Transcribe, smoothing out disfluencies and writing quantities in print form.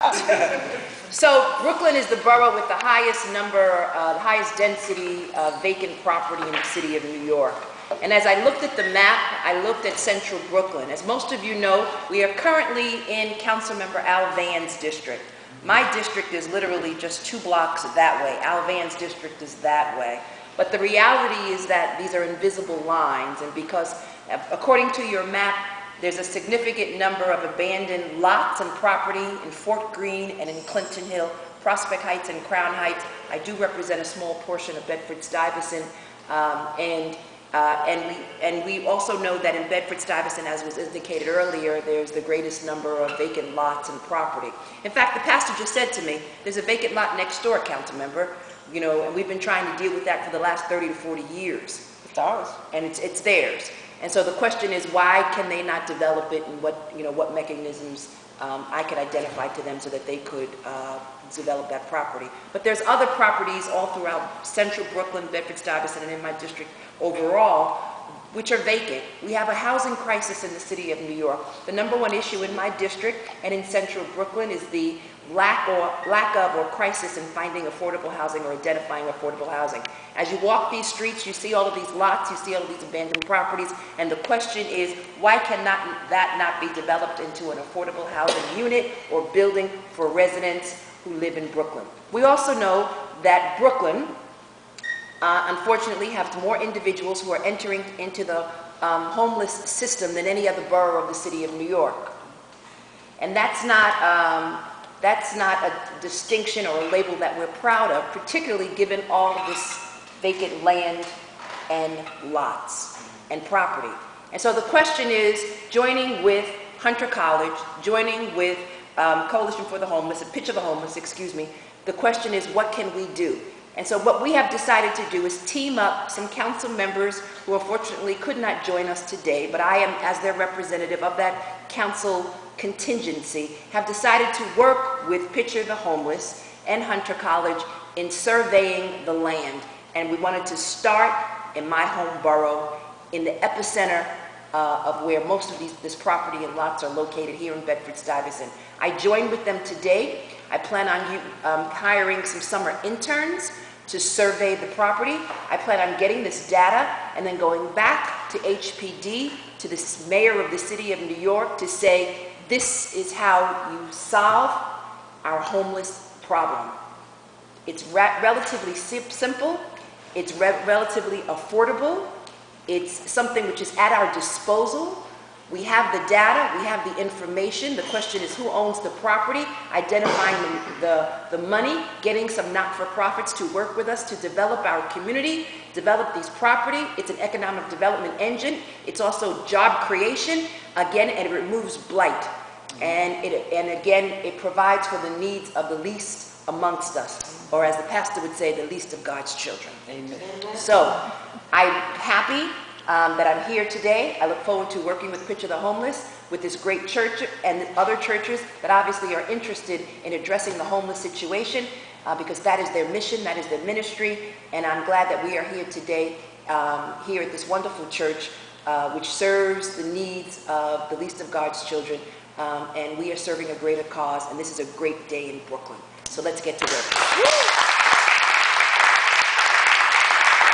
So Brooklyn is the borough with the highest number, the highest density of vacant property in the city of New York. And as I looked at the map, I looked at central Brooklyn. As most of you know, we are currently in Councilmember Al Vann's district. My district is literally just 2 blocks that way. Al Vann's district is that way. But the reality is that these are invisible lines, and because according to your map, there's a significant number of abandoned lots and property in Fort Greene and in Clinton Hill, Prospect Heights and Crown Heights. I do represent a small portion of Bedford-Stuyvesant, and we also know that in Bedford-Stuyvesant, as was indicated earlier, there's the greatest number of vacant lots and property. In fact, the pastor just said to me, there's a vacant lot next door, council you know, and we've been trying to deal with that for the last 30 to 40 years. It's ours. And it's theirs. And so the question is, why can they not develop it, and what mechanisms I could identify to them so that they could develop that property. But there's other properties all throughout central Brooklyn, Bedford-Stuyvesant, and in my district overall, which are vacant. We have a housing crisis in the city of New York. The #1 issue in my district and in central Brooklyn is the lack of or crisis in finding affordable housing or identifying affordable housing. As you walk these streets, you see all of these lots, you see all of these abandoned properties, and the question is, why cannot that not be developed into an affordable housing unit or building for residents who live in Brooklyn? We also know that Brooklyn, unfortunately, have more individuals who are entering into the homeless system than any other borough of the city of New York. And that's not a distinction or a label that we're proud of, particularly given all of this vacant land and lots and property. And so the question is, joining with Hunter College, joining with Coalition for the Homeless, Pitch of the Homeless, excuse me, the question is, what can we do? And so what we have decided to do is team up some council members who unfortunately could not join us today, but I am, as their representative of that council contingency, have decided to work with Pitch of the Homeless and Hunter College in surveying the land. And we wanted to start in my home borough, in the epicenter of where most of this property and lots are located here in Bedford-Stuyvesant. I joined with them today. I plan on hiring some summer interns to survey the property. I plan on getting this data and then going back to HPD, to the mayor of the city of New York, to say, this is how you solve our homeless problem. It's relatively simple, it's relatively affordable, it's something which is at our disposal. We have the data, we have the information. The question is, who owns the property, identifying the money, getting some not-for-profits to work with us to develop our community, develop these property. It's an economic development engine. It's also job creation, again, and it removes blight. And again, it provides for the needs of the least amongst us, or as the pastor would say, the least of God's children. Amen. So I'm happy that I'm here today. I look forward to working with Pitch of the Homeless, with this great church and other churches that obviously are interested in addressing the homeless situation, because that is their mission, that is their ministry, and I'm glad that we are here today, here at this wonderful church, which serves the needs of the least of God's children, and we are serving a greater cause, and this is a great day in Brooklyn. So let's get to work.